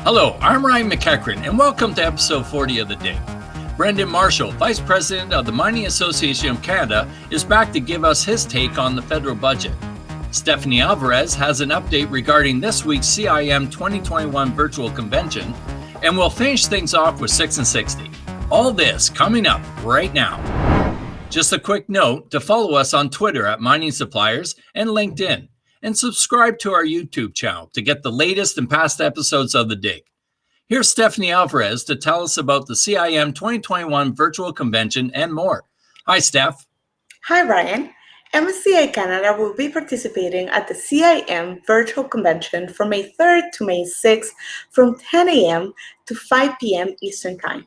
Hello, I'm Ryan McEachran, and welcome to episode 40 of The Dig. Brendan Marshal, Vice President of the Mining Association of Canada, is back to give us his take on the federal budget. Stephanie Alvarez has an update regarding this week's CIM 2021 virtual convention, and we'll finish things off with 6 and 60. All this coming up right now. Just a quick note to follow us on Twitter at Mining Suppliers and LinkedIn, and subscribe to our YouTube channel to get the latest and past episodes of The Dig. Here's Stephanie Alvarez to tell us about the CIM 2021 virtual convention and more. Hi, Steph. Hi, Ryan. MSTA Canada will be participating at the CIM virtual convention from May 3rd to May 6th from 10 a.m. to 5 p.m. Eastern Time.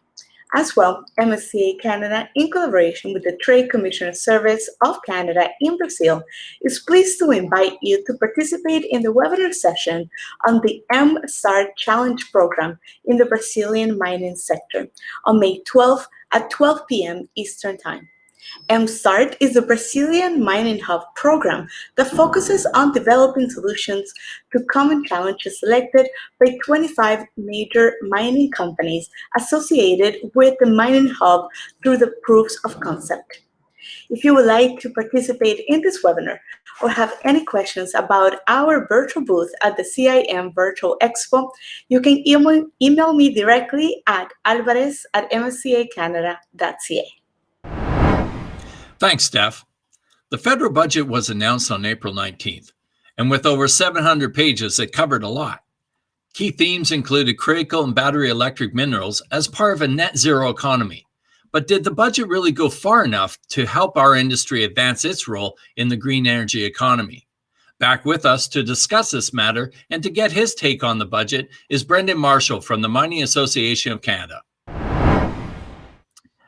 As well, MSTA Canada, in collaboration with the Trade Commissioner Service of Canada in Brazil, is pleased to invite you to participate in the webinar session on the MSTAR Challenge program in the Brazilian mining sector on May 12th at 12 p.m. Eastern Time. MSTART is a Brazilian mining hub program that focuses on developing solutions to common challenges selected by 25 major mining companies associated with the mining hub through the proofs of concept. If you would like to participate in this webinar or have any questions about our virtual booth at the CIM Virtual Expo, you can email me directly at alvarez@mstacanada.ca. Thanks, Steph. The federal budget was announced on April 19th, and with over 700 pages, it covered a lot. Key themes included critical and battery electric minerals as part of a net zero economy. But did the budget really go far enough to help our industry advance its role in the green energy economy? Back with us to discuss this matter and to get his take on the budget is Brendan Marshal from the Mining Association of Canada.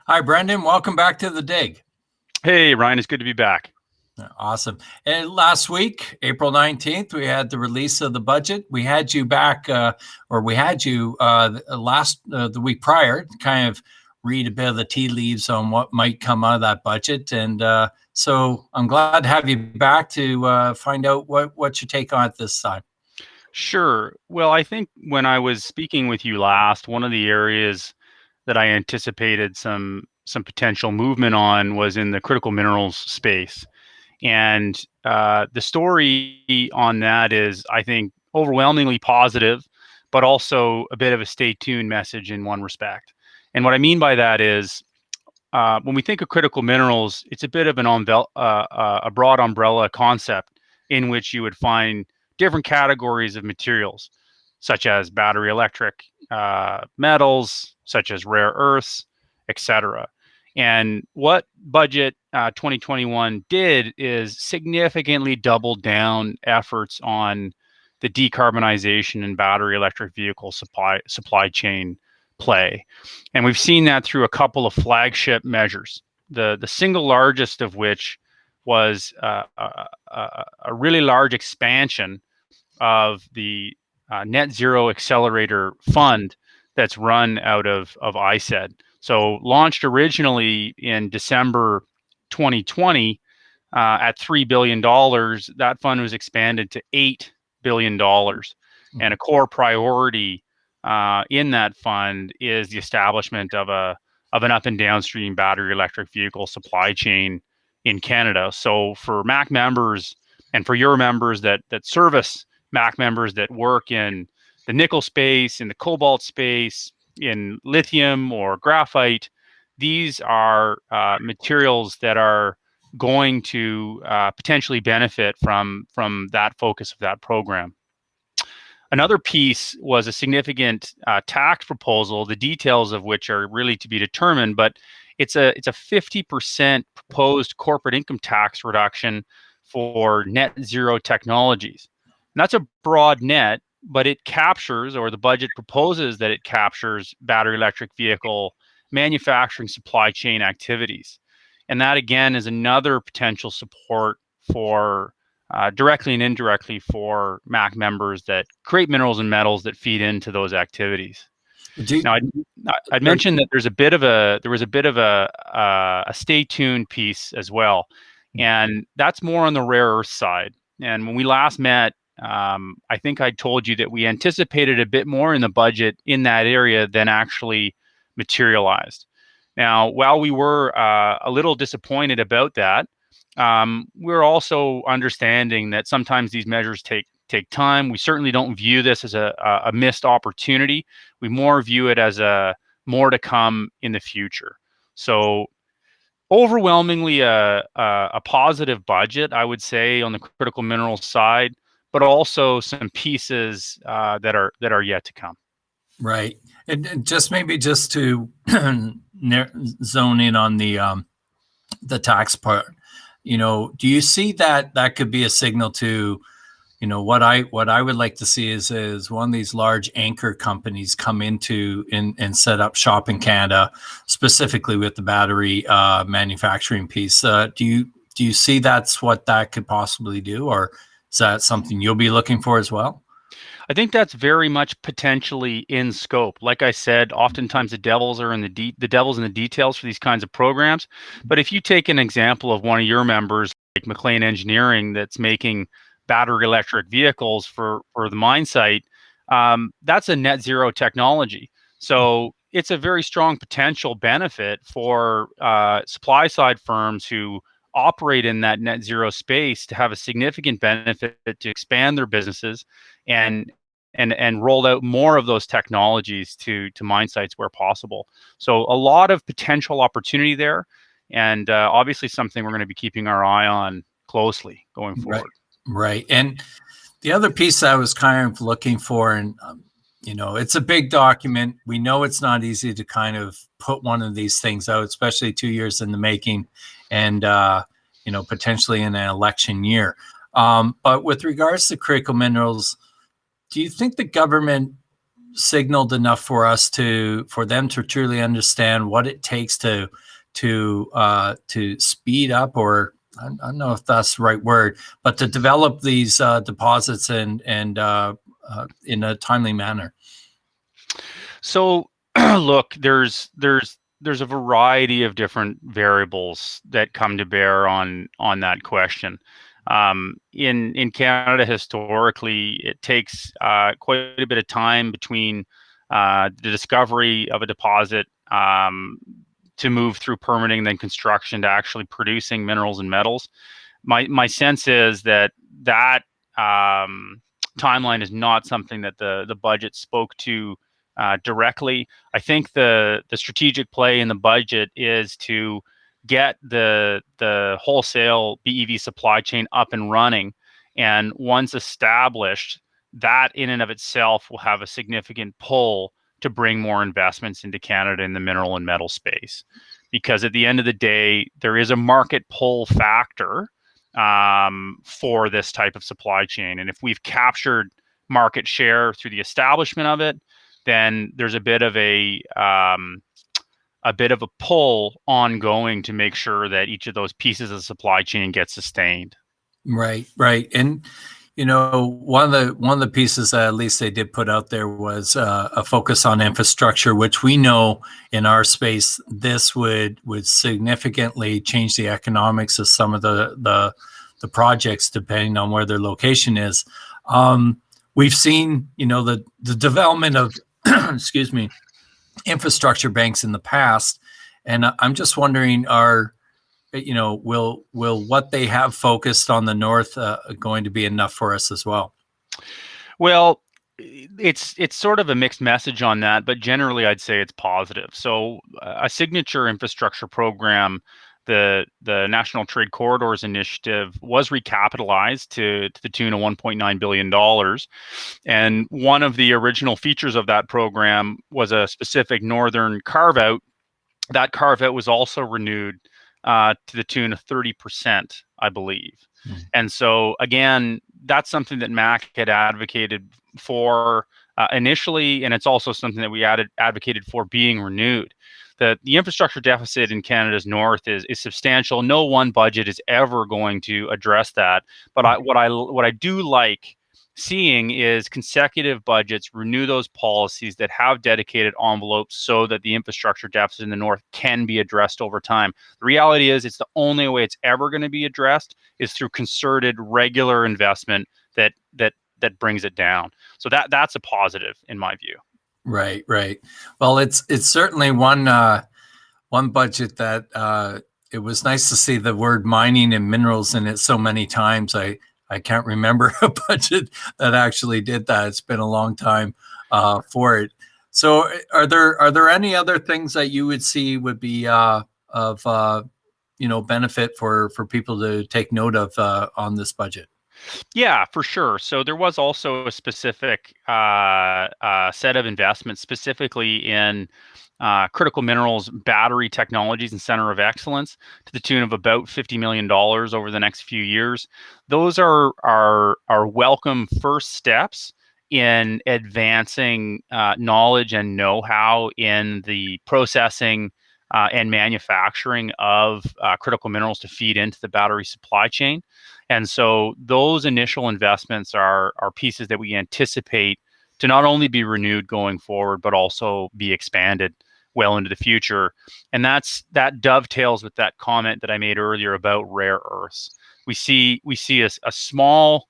Hi, Brendan. Welcome back to The Dig. Hey, Ryan, it's good to be back. Awesome. And last week, April 19th, we had the release of the budget. We had you back, the week prior, to kind of read a bit of the tea leaves on what might come out of that budget. And so I'm glad to have you back to find out what your take on it this time. Sure. Well, I think when I was speaking with you last, one of the areas that I anticipated some potential movement on was in the critical minerals space. And the story on that is, I think, overwhelmingly positive, but also a bit of a stay tuned message in one respect. And what I mean by that is, when we think of critical minerals, it's a bit of a broad umbrella concept in which you would find different categories of materials, such as battery electric metals, such as rare earths, etc. And what budget 2021 did is significantly double down efforts on the decarbonization and battery electric vehicle supply chain play. And we've seen that through a couple of flagship measures, the single largest of which was a really large expansion of the Net Zero Accelerator Fund that's run out of ISED. So launched originally in December 2020 at $3 billion, that fund was expanded to $8 billion. And a core priority in that fund is the establishment of an up and downstream battery electric vehicle supply chain in Canada. So for MAC members and for your members that service MAC members that work in the nickel space, in the cobalt space, in lithium or graphite, these are materials that are going to potentially benefit from that focus of that program. Another piece was a significant tax proposal, the details of which are really to be determined, but it's a 50% proposed corporate income tax reduction for net zero technologies. And that's a broad net, but it captures, or the budget proposes that it captures, battery electric vehicle manufacturing supply chain activities. And that, again, is another potential support for directly and indirectly for MAC members that create minerals and metals that feed into those activities. Now, I'd mentioned that there was a bit of a stay tuned piece as well, and that's more on the rare earth side. And when we last met I think I told you that we anticipated a bit more in the budget in that area than actually materialized. Now, while we were a little disappointed about that, we're also understanding that sometimes these measures take time. We certainly don't view this as a missed opportunity. We more view it as a more to come in the future. So overwhelmingly a positive budget, I would say, on the critical minerals side, but also some pieces that are yet to come. Right. And just maybe just to zone in on the tax part, do you see that could be a signal to, what I would like to see is one of these large anchor companies come into and set up shop in Canada, specifically with the battery manufacturing piece. Do you see that's what that could possibly do, or is that something you'll be looking for as well? I think that's very much potentially in scope. Like I said, oftentimes the devil's in the details for these kinds of programs. But if you take an example of one of your members, like McLean Engineering, that's making battery electric vehicles for the mine site, that's a net zero technology. So it's a very strong potential benefit for supply side firms who operate in that net zero space to have a significant benefit to expand their businesses and roll out more of those technologies to mine sites where possible. So a lot of potential opportunity there, and obviously something we're going to be keeping our eye on closely going forward. Right. And the other piece I was kind of looking for, and it's a big document. We know it's not easy to kind of put one of these things out, especially 2 years in the making, and potentially in an election year. But with regards to critical minerals, do you think the government signaled enough for them to truly understand what it takes to speed up, or I don't know if that's the right word, but to develop these deposits and in a timely manner? So, look, there's a variety of different variables that come to bear on that question. In Canada, historically, it takes quite a bit of time between the discovery of a deposit to move through permitting, then construction, to actually producing minerals and metals. My sense is that timeline is not something that the budget spoke to directly. I think the strategic play in the budget is to get the wholesale BEV supply chain up and running, and once established, that in and of itself will have a significant pull to bring more investments into Canada in the mineral and metal space. Because at the end of the day, there is a market pull factor for this type of supply chain, and if we've captured market share through the establishment of it, then there's a bit of a pull ongoing to make sure that each of those pieces of the supply chain gets sustained. Right. And one of the pieces that at least they did put out there was a focus on infrastructure, which we know in our space this would significantly change the economics of some of the projects depending on where their location is. We've seen the development of excuse me, infrastructure banks in the past, and I'm just wondering, will what they have focused on the north going to be enough for us as well? Well, it's sort of a mixed message on that, but generally I'd say it's positive. So a signature infrastructure program, the National Trade Corridors Initiative, was recapitalized to the tune of $1.9 billion. And one of the original features of that program was a specific northern carve-out. That carve-out was also renewed to the tune of 30%, I believe. And so, again, that's something that MAC had advocated for initially, and it's also something that we advocated for being renewed. The infrastructure deficit in Canada's north is substantial. No one budget is ever going to address that. But what I do like seeing is consecutive budgets renew those policies that have dedicated envelopes so that the infrastructure deficit in the north can be addressed over time. The reality is it's the only way it's ever going to be addressed is through concerted, regular investment that that brings it down. So that's a positive in my view. Right. Well, it's certainly one budget that it was nice to see the word mining and minerals in it so many times. I can't remember a budget that actually did that. It's been a long time for it. So are there any other things that you would see would be of benefit for people to take note of on this budget? Yeah, for sure. So there was also a specific set of investments specifically in critical minerals, battery technologies, and center of excellence to the tune of about $50 million over the next few years. Those are welcome first steps in advancing knowledge and know-how in the processing and manufacturing of critical minerals to feed into the battery supply chain. And so those initial investments are pieces that we anticipate to not only be renewed going forward, but also be expanded well into the future. And that dovetails with that comment that I made earlier about rare earths. We see a small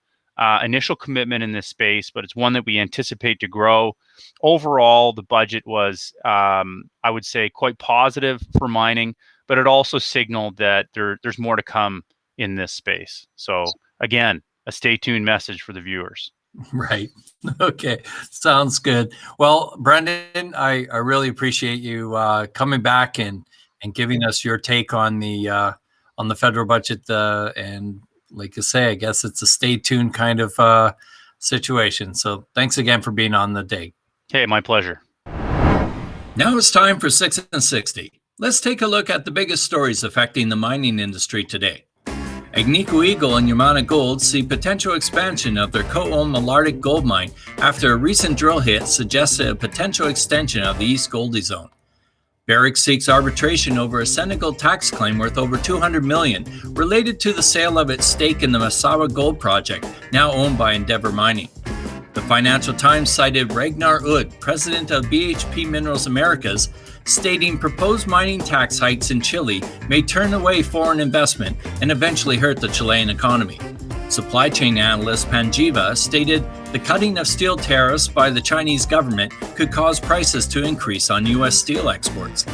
initial commitment in this space, but it's one that we anticipate to grow. Overall, the budget was, I would say, quite positive for mining, but it also signaled that there's more to come in this space. So again, a stay tuned message for the viewers. Right. Okay. Sounds good. Well, Brendan, I really appreciate you coming back and giving us your take on the federal budget. And like I say, I guess it's a stay tuned kind of situation. So thanks again for being on the day. Hey, my pleasure. Now it's time for 6 and 60. Let's take a look at the biggest stories affecting the mining industry today. Agnico Eagle and Yamana Gold see potential expansion of their co-owned Malartic gold mine after a recent drill hit suggested a potential extension of the East Goldie Zone. Barrick seeks arbitration over a Senegal tax claim worth over $200 million related to the sale of its stake in the Massawa Gold Project, now owned by Endeavour Mining. The Financial Times cited Ragnar Udd, president of BHP Minerals Americas, stating proposed mining tax hikes in Chile may turn away foreign investment and eventually hurt the Chilean economy. Supply chain analyst Panjiva stated the cutting of steel tariffs by the Chinese government could cause prices to increase on U.S. steel exports.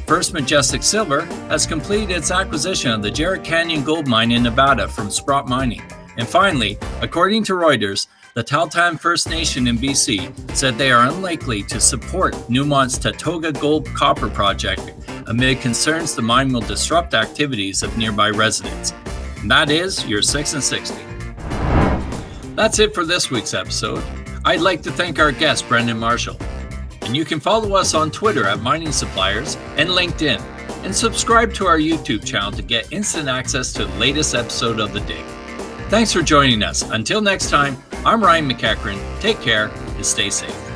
First Majestic Silver has completed its acquisition of the Jarrett Canyon gold mine in Nevada from Sprott Mining. And finally, according to Reuters, the Tahltan First Nation in BC said they are unlikely to support Newmont's Tatoga Gold Copper Project amid concerns the mine will disrupt activities of nearby residents. And that is your 6 and 60. That's it for this week's episode. I'd like to thank our guest, Brendan Marshal. And you can follow us on Twitter at Mining Suppliers and LinkedIn, and subscribe to our YouTube channel to get instant access to the latest episode of The Dig. Thanks for joining us. Until next time, I'm Ryan McEachran. Take care and stay safe.